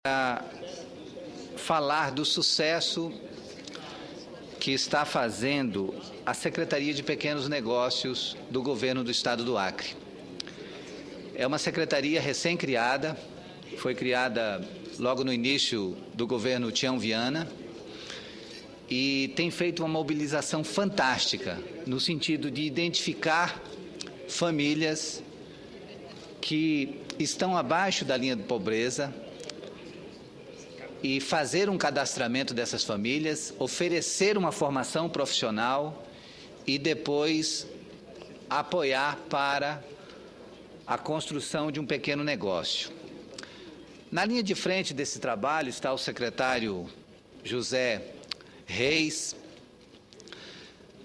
para falar do sucesso que está fazendo a Secretaria de Pequenos Negócios do Governo do Estado do Acre. É uma secretaria recém-criada, foi criada logo no início do governo Tião Viana e tem feito uma mobilização fantástica no sentido de identificar famílias que estão abaixo da linha de pobreza e fazer um cadastramento dessas famílias, oferecer uma formação profissional e depois apoiar para a construção de um pequeno negócio. Na linha de frente desse trabalho está o secretário José Reis,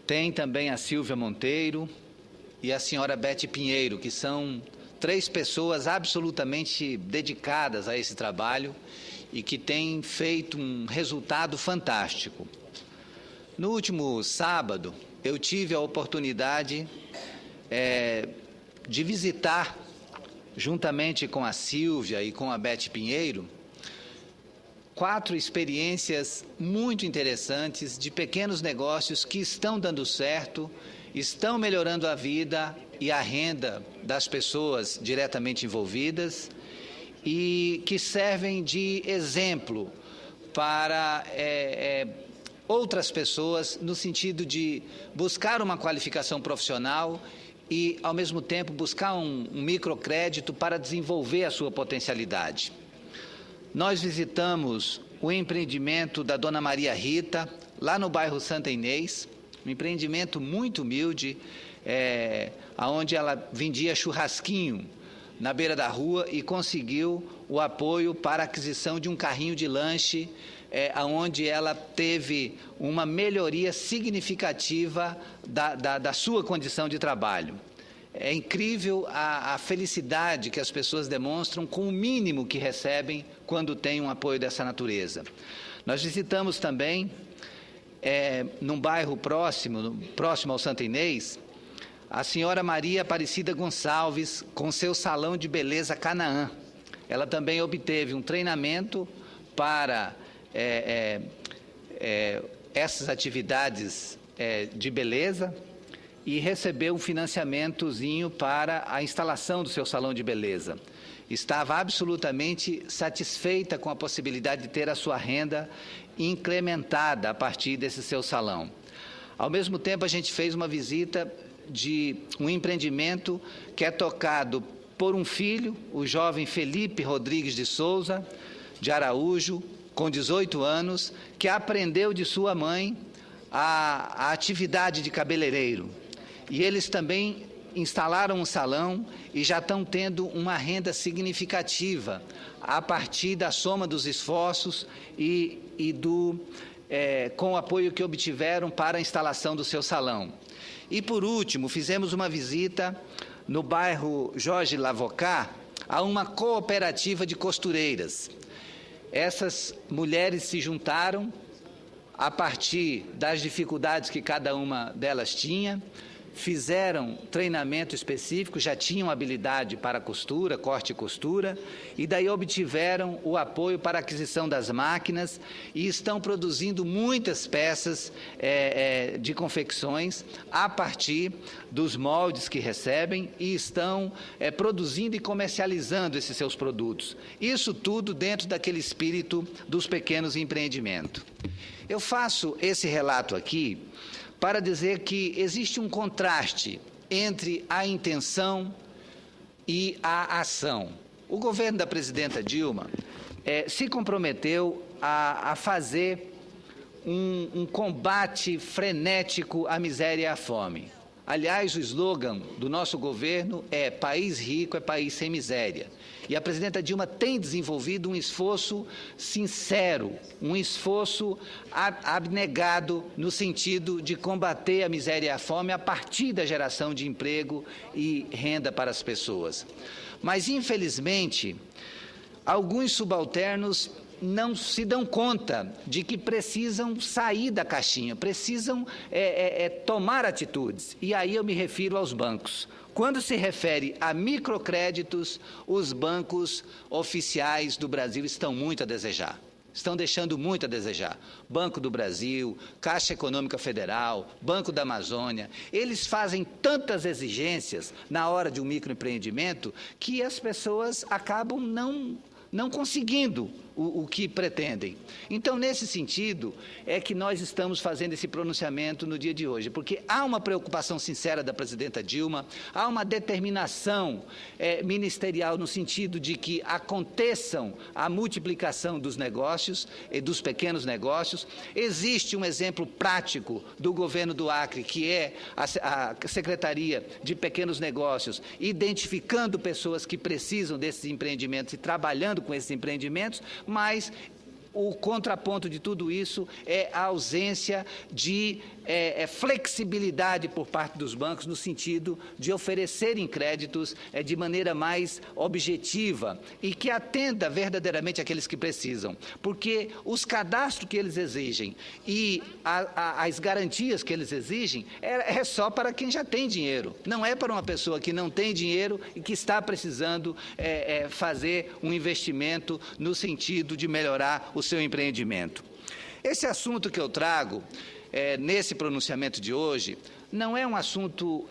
tem também a Silvia Monteiro e a senhora Bete Pinheiro, que são 3 pessoas absolutamente dedicadas a esse trabalho e que têm feito um resultado fantástico. No último sábado, eu tive a oportunidade de visitar, juntamente com a Silvia e com a Bete Pinheiro, 4 experiências muito interessantes de pequenos negócios que estão dando certo, estão melhorando a vida e a renda das pessoas diretamente envolvidas e que servem de exemplo para outras pessoas no sentido de buscar uma qualificação profissional e, ao mesmo tempo, buscar um microcrédito para desenvolver a sua potencialidade. Nós visitamos o empreendimento da Dona Maria Rita, lá no bairro Santa Inês, um empreendimento muito humilde, onde ela vendia churrasquinho na beira da rua e conseguiu o apoio para a aquisição de um carrinho de lanche, onde ela teve uma melhoria significativa da sua condição de trabalho. É incrível a felicidade que as pessoas demonstram com o mínimo que recebem quando têm um apoio dessa natureza. Nós visitamos também, num bairro próximo ao Santa Inês, a senhora Maria Aparecida Gonçalves, com seu salão de beleza Canaã. Ela também obteve um treinamento para essas atividades de beleza e recebeu um financiamentozinho para a instalação do seu salão de beleza. Estava absolutamente satisfeita com a possibilidade de ter a sua renda incrementada a partir desse seu salão. Ao mesmo tempo, a gente fez uma visita de um empreendimento que é tocado por um filho, o jovem Felipe Rodrigues de Souza, de Araújo, com 18 anos, que aprendeu de sua mãe a atividade de cabeleireiro. E eles também instalaram um salão e já estão tendo uma renda significativa a partir da soma dos esforços com o apoio que obtiveram para a instalação do seu salão. E, por último, fizemos uma visita no bairro Jorge Lavocá a uma cooperativa de costureiras. Essas mulheres se juntaram a partir das dificuldades que cada uma delas tinha, fizeram treinamento específico, já tinham habilidade para costura, corte e costura, e daí obtiveram o apoio para a aquisição das máquinas e estão produzindo muitas peças de confecções a partir dos moldes que recebem e estão produzindo e comercializando esses seus produtos. Isso tudo dentro daquele espírito dos pequenos empreendimentos. Eu faço esse relato aqui para dizer que existe um contraste entre a intenção e a ação. O governo da presidenta Dilma se comprometeu a fazer um combate frenético à miséria e à fome. Aliás, o slogan do nosso governo é "País rico é país sem miséria". E a presidenta Dilma tem desenvolvido um esforço sincero, um esforço abnegado no sentido de combater a miséria e a fome a partir da geração de emprego e renda para as pessoas. Mas, infelizmente, alguns subalternos não se dão conta de que precisam sair da caixinha, precisam tomar atitudes. E aí eu me refiro aos bancos. Quando se refere a microcréditos, os bancos oficiais do Brasil estão muito a desejar. Estão deixando muito a desejar. Banco do Brasil, Caixa Econômica Federal, Banco da Amazônia, eles fazem tantas exigências na hora de um microempreendimento que as pessoas acabam não conseguindo o que pretendem. Então, nesse sentido, é que nós estamos fazendo esse pronunciamento no dia de hoje, porque há uma preocupação sincera da presidenta Dilma, há uma determinação ministerial no sentido de que aconteçam a multiplicação dos negócios, dos pequenos negócios. Existe um exemplo prático do governo do Acre, que é a Secretaria de Pequenos Negócios, identificando pessoas que precisam desses empreendimentos e trabalhando com esses empreendimentos, mas o contraponto de tudo isso é a ausência de flexibilidade por parte dos bancos no sentido de oferecerem créditos de maneira mais objetiva e que atenda verdadeiramente àqueles que precisam, porque os cadastros que eles exigem e as garantias que eles exigem é só para quem já tem dinheiro, não é para uma pessoa que não tem dinheiro e que está precisando fazer um investimento no sentido de melhorar o seu empreendimento. Esse assunto que eu trago nesse pronunciamento de hoje não é um assunto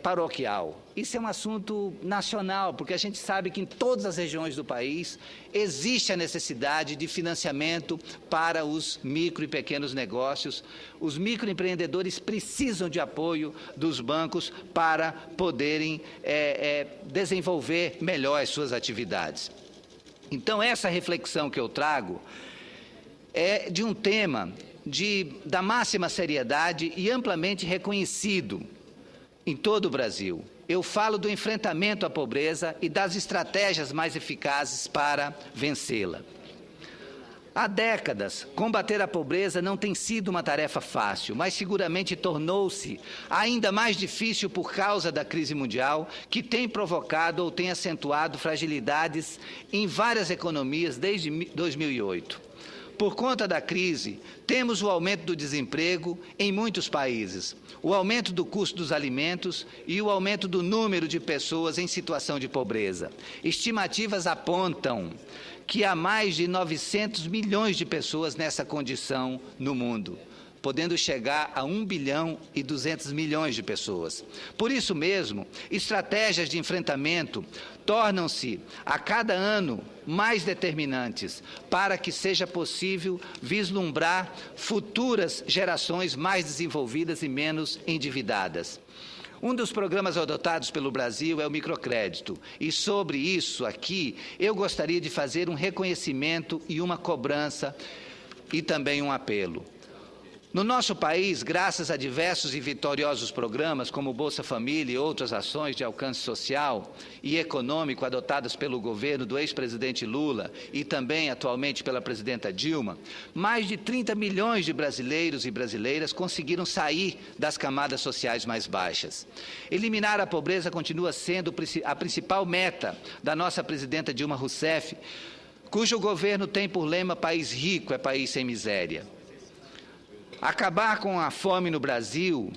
paroquial, isso é um assunto nacional, porque a gente sabe que em todas as regiões do país existe a necessidade de financiamento para os micro e pequenos negócios. Os microempreendedores precisam de apoio dos bancos para poderem desenvolver melhor as suas atividades. Então, essa reflexão que eu trago é de um tema da máxima seriedade e amplamente reconhecido em todo o Brasil. Eu falo do enfrentamento à pobreza e das estratégias mais eficazes para vencê-la. Há décadas, combater a pobreza não tem sido uma tarefa fácil, mas seguramente tornou-se ainda mais difícil por causa da crise mundial, que tem provocado ou tem acentuado fragilidades em várias economias desde 2008. Por conta da crise, temos o aumento do desemprego em muitos países, o aumento do custo dos alimentos e o aumento do número de pessoas em situação de pobreza. Estimativas apontam que há mais de 900 milhões de pessoas nessa condição no mundo, podendo chegar a 1 bilhão e 200 milhões de pessoas. Por isso mesmo, estratégias de enfrentamento tornam-se, a cada ano, mais determinantes para que seja possível vislumbrar futuras gerações mais desenvolvidas e menos endividadas. Um dos programas adotados pelo Brasil é o microcrédito, e sobre isso aqui eu gostaria de fazer um reconhecimento e uma cobrança e também um apelo. No nosso país, graças a diversos e vitoriosos programas, como Bolsa Família e outras ações de alcance social e econômico adotadas pelo governo do ex-presidente Lula e também atualmente pela presidenta Dilma, mais de 30 milhões de brasileiros e brasileiras conseguiram sair das camadas sociais mais baixas. Eliminar a pobreza continua sendo a principal meta da nossa presidenta Dilma Rousseff, cujo governo tem por lema "País rico é país sem miséria". Acabar com a fome no Brasil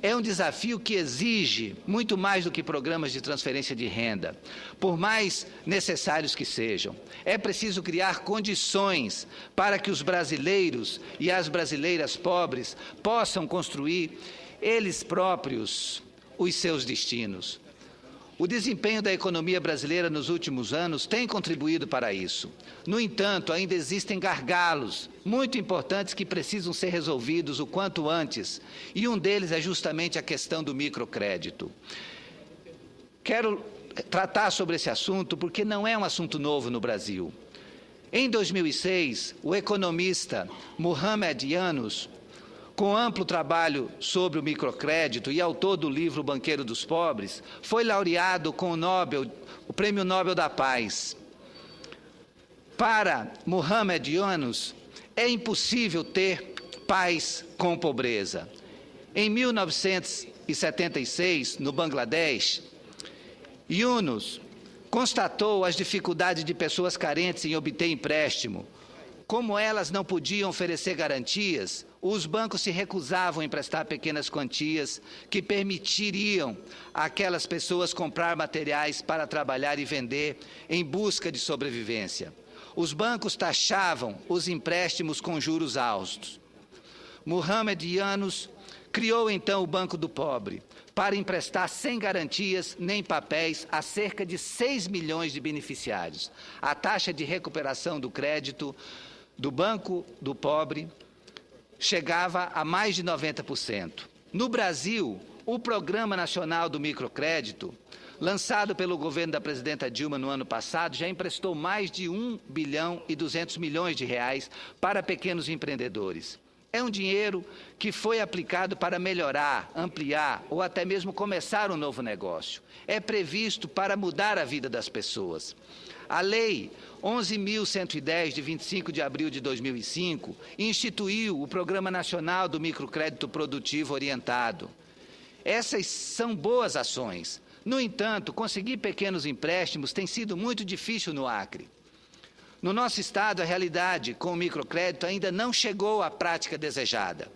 é um desafio que exige muito mais do que programas de transferência de renda, por mais necessários que sejam. É preciso criar condições para que os brasileiros e as brasileiras pobres possam construir eles próprios os seus destinos. O desempenho da economia brasileira nos últimos anos tem contribuído para isso. No entanto, ainda existem gargalos muito importantes que precisam ser resolvidos o quanto antes, e um deles é justamente a questão do microcrédito. Quero tratar sobre esse assunto porque não é um assunto novo no Brasil. Em 2006, o economista Mohamed Yunus, com amplo trabalho sobre o microcrédito e autor do livro O Banqueiro dos Pobres, foi laureado com o Prêmio Nobel da Paz. Para Mohamed Yunus, é impossível ter paz com pobreza. Em 1976, no Bangladesh, Yunus constatou as dificuldades de pessoas carentes em obter empréstimo. Como elas não podiam oferecer garantias, os bancos se recusavam a emprestar pequenas quantias que permitiriam àquelas pessoas comprar materiais para trabalhar e vender em busca de sobrevivência. Os bancos taxavam os empréstimos com juros altos. Mohamed Yunus criou então o Banco do Pobre para emprestar sem garantias nem papéis a cerca de 6 milhões de beneficiários. A taxa de recuperação do crédito do Banco do Pobre chegava a mais de 90%. No Brasil, o Programa Nacional do Microcrédito, lançado pelo governo da presidenta Dilma no ano passado, já emprestou mais de 1 bilhão e 200 milhões de reais para pequenos empreendedores. É um dinheiro que foi aplicado para melhorar, ampliar ou até mesmo começar um novo negócio. É previsto para mudar a vida das pessoas. A Lei 11.110, de 25 de abril de 2005, instituiu o Programa Nacional do Microcrédito Produtivo Orientado. Essas são boas ações. No entanto, conseguir pequenos empréstimos tem sido muito difícil no Acre. No nosso estado, a realidade com o microcrédito ainda não chegou à prática desejada.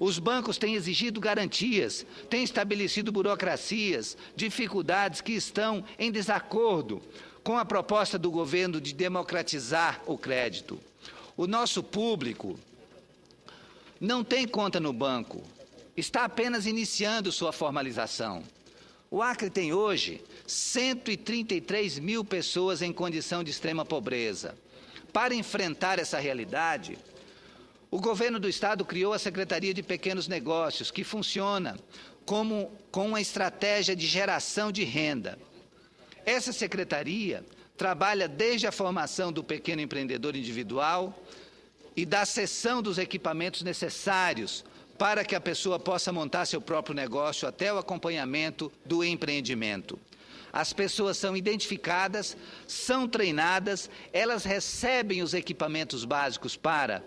Os bancos têm exigido garantias, têm estabelecido burocracias, dificuldades que estão em desacordo com a proposta do governo de democratizar o crédito. O nosso público não tem conta no banco, está apenas iniciando sua formalização. O Acre tem hoje 133 mil pessoas em condição de extrema pobreza. Para enfrentar essa realidade, o governo do estado criou a Secretaria de Pequenos Negócios, que funciona com uma estratégia de geração de renda. Essa secretaria trabalha desde a formação do pequeno empreendedor individual e da cessão dos equipamentos necessários para que a pessoa possa montar seu próprio negócio até o acompanhamento do empreendimento. As pessoas são identificadas, são treinadas, elas recebem os equipamentos básicos para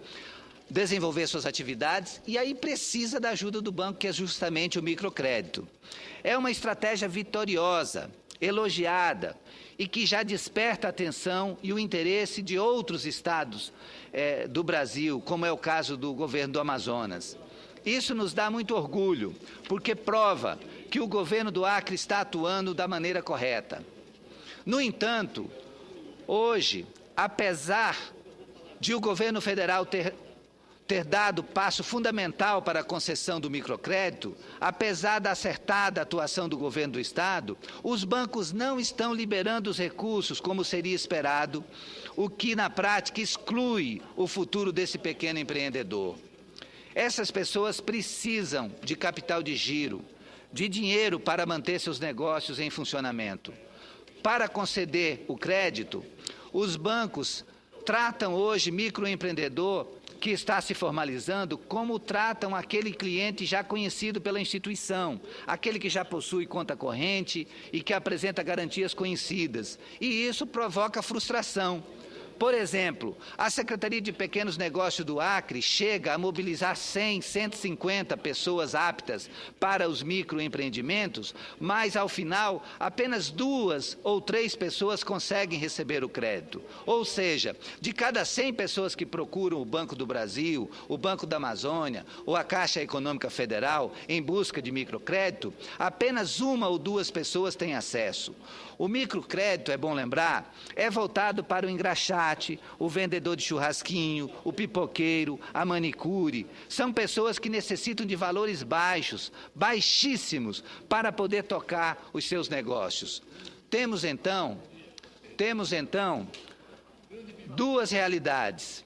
desenvolver suas atividades e aí precisa da ajuda do banco, que é justamente o microcrédito. É uma estratégia vitoriosa, elogiada e que já desperta a atenção e o interesse de outros estados do Brasil, como é o caso do governo do Amazonas. Isso nos dá muito orgulho, porque prova que o governo do Acre está atuando da maneira correta. No entanto, hoje, apesar de o governo federal ter dado passo fundamental para a concessão do microcrédito, apesar da acertada atuação do governo do estado, os bancos não estão liberando os recursos como seria esperado, o que na prática exclui o futuro desse pequeno empreendedor. Essas pessoas precisam de capital de giro, de dinheiro para manter seus negócios em funcionamento. Para conceder o crédito, os bancos tratam hoje microempreendedor que está se formalizando como tratam aquele cliente já conhecido pela instituição, aquele que já possui conta corrente e que apresenta garantias conhecidas. E isso provoca frustração. Por exemplo, a Secretaria de Pequenos Negócios do Acre chega a mobilizar 100, 150 pessoas aptas para os microempreendimentos, mas, ao final, apenas 2 ou 3 pessoas conseguem receber o crédito. Ou seja, de cada 100 pessoas que procuram o Banco do Brasil, o Banco da Amazônia ou a Caixa Econômica Federal em busca de microcrédito, apenas 1 ou 2 pessoas têm acesso. O microcrédito, é bom lembrar, é voltado para o engraxate, o vendedor de churrasquinho, o pipoqueiro, a manicure. São pessoas que necessitam de valores baixos, baixíssimos, para poder tocar os seus negócios. Temos então, duas realidades.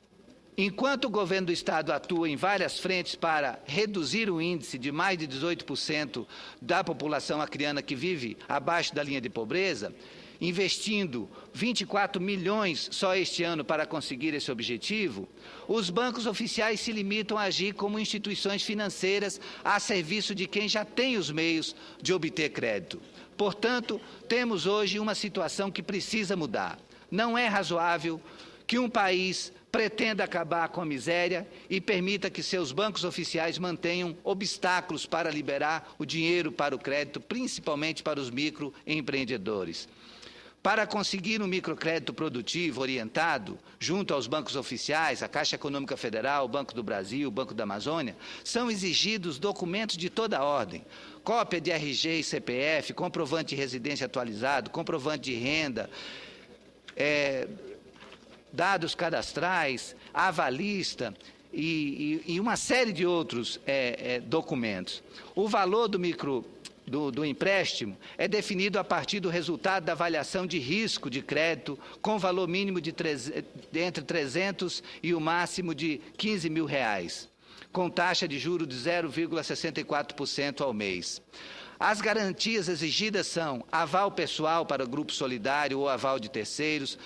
Enquanto o governo do estado atua em várias frentes para reduzir o índice de mais de 18% da população acreana que vive abaixo da linha de pobreza, investindo 24 milhões só este ano para conseguir esse objetivo, os bancos oficiais se limitam a agir como instituições financeiras a serviço de quem já tem os meios de obter crédito. Portanto, temos hoje uma situação que precisa mudar. Não é razoável que um país pretenda acabar com a miséria e permita que seus bancos oficiais mantenham obstáculos para liberar o dinheiro para o crédito, principalmente para os microempreendedores. Para conseguir um microcrédito produtivo orientado, junto aos bancos oficiais, a Caixa Econômica Federal, o Banco do Brasil, o Banco da Amazônia, são exigidos documentos de toda a ordem. Cópia de RG e CPF, comprovante de residência atualizado, comprovante de renda, dados cadastrais, avalista e uma série de outros documentos. O valor do empréstimo é definido a partir do resultado da avaliação de risco de crédito, com valor mínimo de entre 300 e o máximo de R$15 mil, com taxa de juros de 0,64% ao mês. As garantias exigidas são aval pessoal para grupo solidário ou aval de terceiros.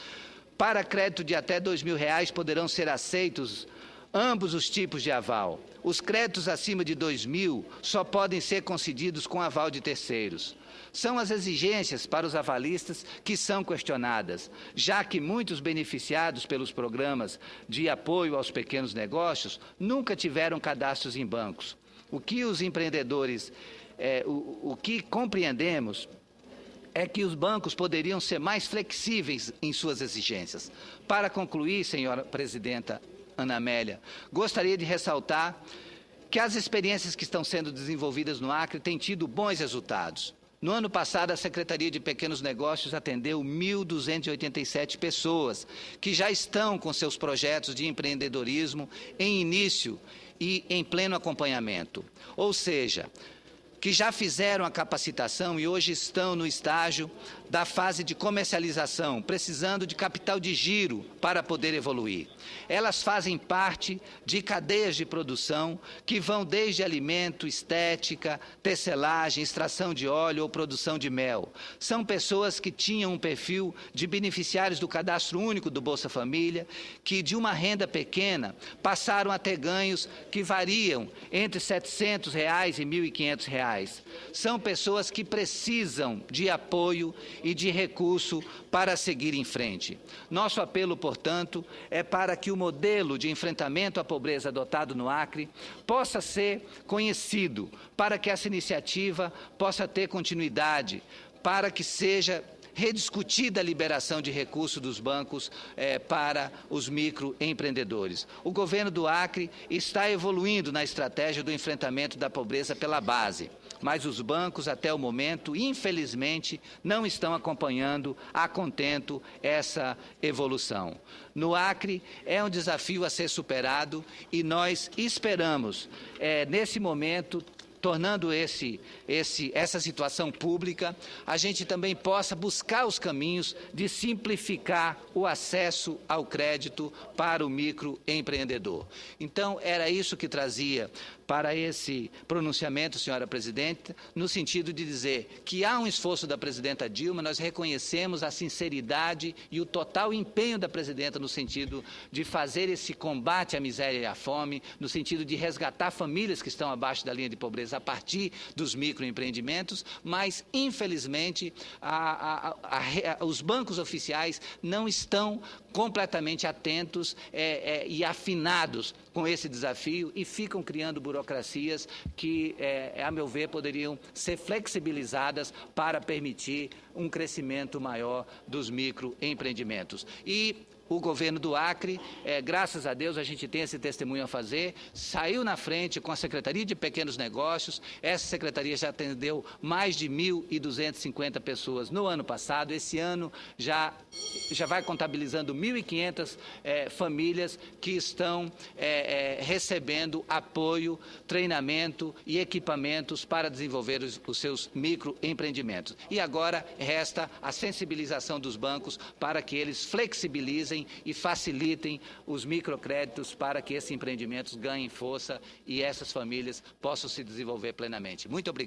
Para crédito de até R$2 mil poderão ser aceitos ambos os tipos de aval. Os créditos acima de R$2 mil só podem ser concedidos com aval de terceiros. São as exigências para os avalistas que são questionadas, já que muitos beneficiados pelos programas de apoio aos pequenos negócios nunca tiveram cadastros em bancos. O que os empreendedores, o que compreendemos é que os bancos poderiam ser mais flexíveis em suas exigências. Para concluir, senhora presidenta Ana Amélia, gostaria de ressaltar que as experiências que estão sendo desenvolvidas no Acre têm tido bons resultados. No ano passado, a Secretaria de Pequenos Negócios atendeu 1.287 pessoas que já estão com seus projetos de empreendedorismo em início e em pleno acompanhamento. Ou seja, que já fizeram a capacitação e hoje estão no estágio da fase de comercialização, precisando de capital de giro para poder evoluir. Elas fazem parte de cadeias de produção que vão desde alimento, estética, tecelagem, extração de óleo ou produção de mel. São pessoas que tinham um perfil de beneficiários do Cadastro Único do Bolsa Família, que de uma renda pequena passaram a ter ganhos que variam entre R$700 e R$1.500. São pessoas que precisam de apoio e de recurso para seguir em frente. Nosso apelo, portanto, é para que o modelo de enfrentamento à pobreza adotado no Acre possa ser conhecido, para que essa iniciativa possa ter continuidade, para que seja rediscutida a liberação de recursos dos bancos para os microempreendedores. O governo do Acre está evoluindo na estratégia do enfrentamento da pobreza pela base, mas os bancos, até o momento, infelizmente, não estão acompanhando a contento essa evolução. No Acre, é um desafio a ser superado e nós esperamos, nesse momento, tornando essa situação pública, a gente também possa buscar os caminhos de simplificar o acesso ao crédito para o microempreendedor. Então, era isso que trazia para esse pronunciamento, senhora presidente, no sentido de dizer que há um esforço da presidenta Dilma, nós reconhecemos a sinceridade e o total empenho da presidenta no sentido de fazer esse combate à miséria e à fome, no sentido de resgatar famílias que estão abaixo da linha de pobreza a partir dos microempreendimentos, mas, infelizmente, os bancos oficiais não estão completamente atentos e afinados com esse desafio e ficam criando burocracias que, a meu ver, poderiam ser flexibilizadas para permitir um crescimento maior dos microempreendimentos. E o governo do Acre, graças a Deus, a gente tem esse testemunho a fazer, saiu na frente com a Secretaria de Pequenos Negócios. Essa secretaria já atendeu mais de 1.250 pessoas no ano passado. Esse ano já vai contabilizando 1.500 famílias que estão recebendo apoio, treinamento e equipamentos para desenvolver os seus microempreendimentos. E agora resta a sensibilização dos bancos para que eles flexibilizem e facilitem os microcréditos para que esses empreendimentos ganhem força e essas famílias possam se desenvolver plenamente. Muito obrigado.